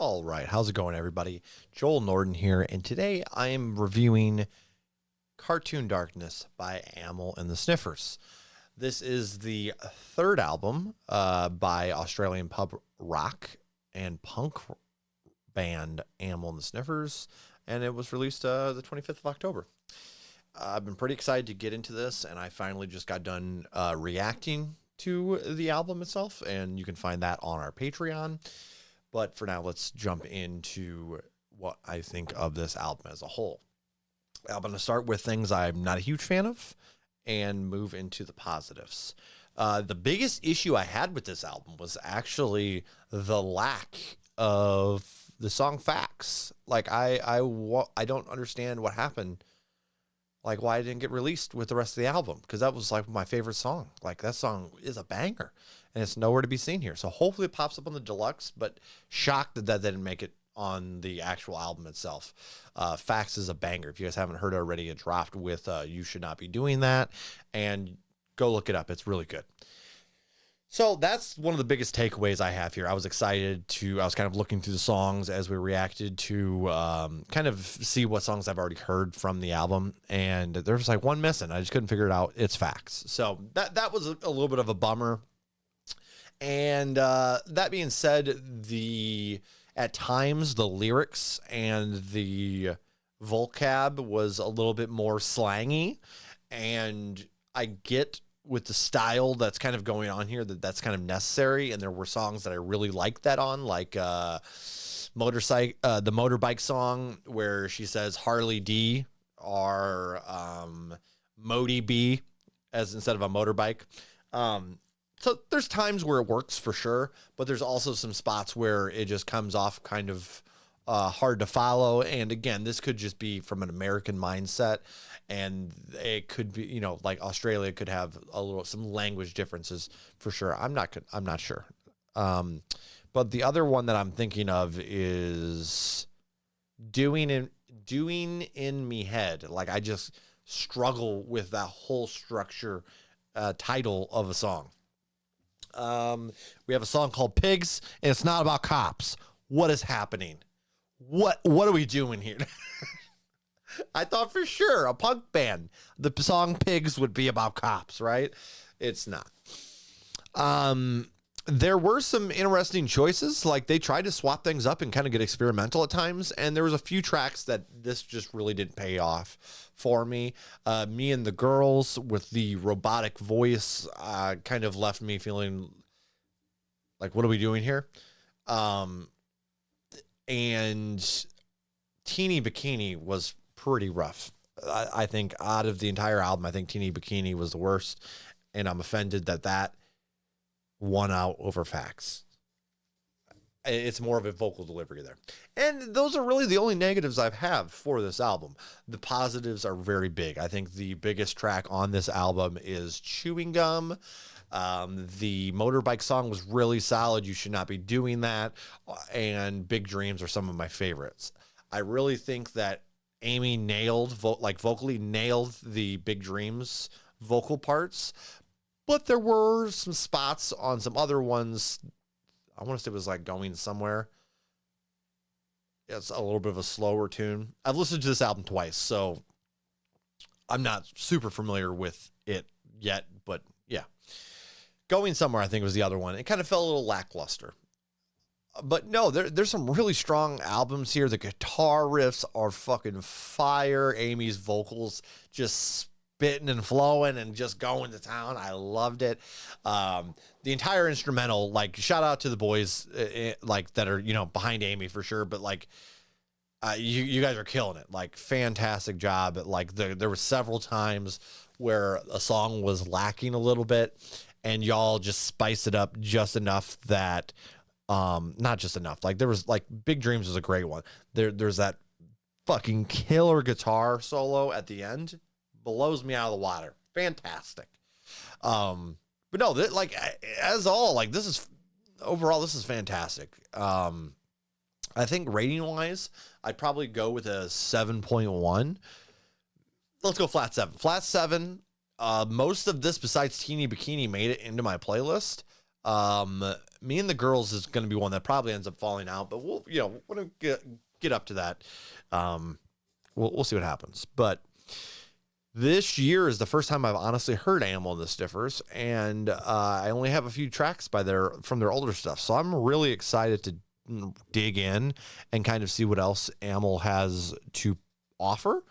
All right, how's it going, everybody? Joel Norton here, and today I am reviewing Cartoon Darkness by Amyl and the Sniffers. This is the third album by Australian pub rock and punk band Amyl and the Sniffers, and it was released the 25th of October. I've been pretty excited to get into this, and I finally just got done reacting to the album itself, and you can find that on our Patreon. But for now, let's jump into what I think of this album as a whole. I'm going to start with things I'm not a huge fan of and move into the positives. The biggest issue I had with this album was actually the lack of the song Facts. Like, I don't understand what happened. Like, why it didn't get released with the rest of the album, because that was like my favorite song. Like, that song is a banger, and it's nowhere to be seen here. So hopefully it pops up on the deluxe, but shocked that that didn't make it on the actual album itself. Facts is a banger. If you guys haven't heard it already, it dropped with You Should Not Be Doing That, and go look it up. It's really good. So that's one of the biggest takeaways I have here. I was excited I was kind of looking through the songs as we reacted to kind of see what songs I've already heard from the album. And there was like one missing. I just couldn't figure it out. It's Facts. So that was a little bit of a bummer. And that being said, at times the lyrics and the vocab was a little bit more slangy. And I get with the style that's kind of going on here, that's kind of necessary. And there were songs that I really liked that on, like the motorbike song where she says Harley D or Modi B as instead of a motorbike. So there's times where it works for sure, but there's also some spots where it just comes off kind of hard to follow. And again, this could just be from an American mindset, and it could be, like Australia could have some language differences for sure. I'm not sure. But the other one that I'm thinking of is doing in me head. Like, I just struggle with that whole structure, title of a song. We have a song called Pigs, and it's not about cops. What is happening? What are we doing here? I thought for sure a punk band, the song Pigs would be about cops, right? It's not. There were some interesting choices. Like, they tried to swap things up and kind of get experimental at times. And there was a few tracks that this just really didn't pay off for me. Me and the Girls with the robotic voice kind of left me feeling like, what are we doing here? And Teeny Bikini was pretty rough. I think out of the entire album, I think Teeny Bikini was the worst. And I'm offended that won out over Facts. It's more of a vocal delivery there. And those are really the only negatives I have for this album. The positives are very big. I think the biggest track on this album is Chewing Gum. The motorbike song was really solid. You Should Not Be Doing That. And Big Dreams are some of my favorites. I really think that Amy vocally nailed the Big Dreams vocal parts. But there were some spots on some other ones. I want to say it was like Going Somewhere. It's a little bit of a slower tune. I've listened to this album twice, so I'm not super familiar with it yet, but yeah. Going Somewhere, I think, was the other one. It kind of felt a little lackluster. But no, there's some really strong albums here. The guitar riffs are fucking fire. Amy's vocals just spitting and flowing and just going to town. I loved it. The entire instrumental, like, shout out to the boys like that are, behind Amy for sure. But like, you guys are killing it. Like, fantastic job. Like, there were several times where a song was lacking a little bit and y'all just spiced it up just enough that, not just enough. Like, there was like Big Dreams was a great one. There's that fucking killer guitar solo at the end. Blows me out of the water. Fantastic. But no, this is fantastic. I think rating wise, I'd probably go with a 7.1. Let's go flat 7. Flat 7. Most of this besides Teeny Bikini made it into my playlist. Me and the Girls is going to be one that probably ends up falling out, but we'll get up to that. We'll see what happens. But this year is the first time I've honestly heard Amyl and the Sniffers, and I only have a few tracks from their older stuff. So I'm really excited to dig in and kind of see what else Amyl has to offer.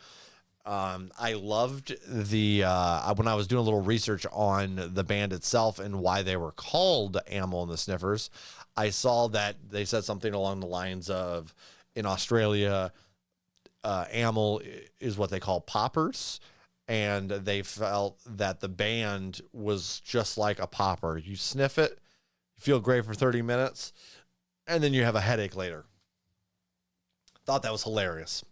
I loved when I was doing a little research on the band itself and why they were called Amyl and the Sniffers. I saw that they said something along the lines of, in Australia, Amyl is what they call poppers, and they felt that the band was just like a popper. You sniff it, you feel great for 30 minutes, and then you have a headache later. Thought that was hilarious.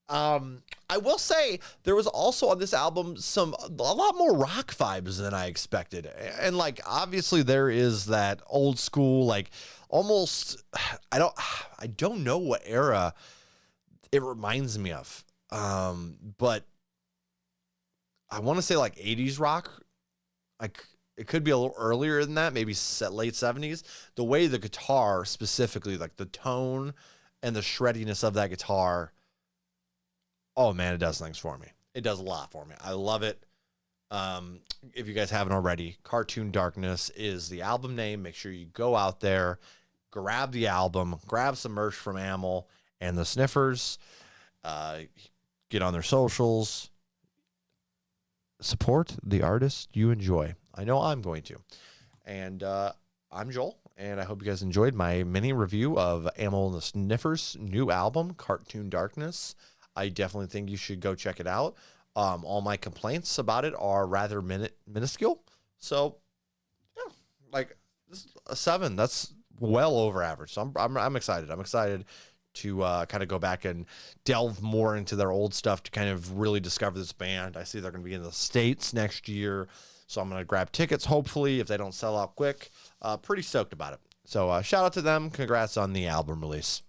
I will say there was also on this album a lot more rock vibes than I expected. And like, obviously there is that old school, like almost, I don't know what era it reminds me of. But I want to say like 80s rock. Like it could be a little earlier than that, maybe late 70s. The way the guitar specifically, like the tone and the shreddiness of that guitar, oh man, it does things for me. It does a lot for me. I love it. If you guys haven't already, Cartoon Darkness is the album name. Make sure you go out there, grab the album, grab some merch from Amyl and the Sniffers, get on their socials, support the artist you enjoy. I know I'm going to. And I'm Joel, and I hope you guys enjoyed my mini review of Amyl and the Sniffers' new album, Cartoon Darkness. I definitely think you should go check it out. All my complaints about it are rather minuscule. So, yeah, like a 7. That's well over average. So I'm excited. I'm excited to kind of go back and delve more into their old stuff to kind of really discover this band. I see they're going to be in the States next year, so I'm going to grab tickets, hopefully, if they don't sell out quick. Pretty stoked about it. So shout out to them. Congrats on the album release.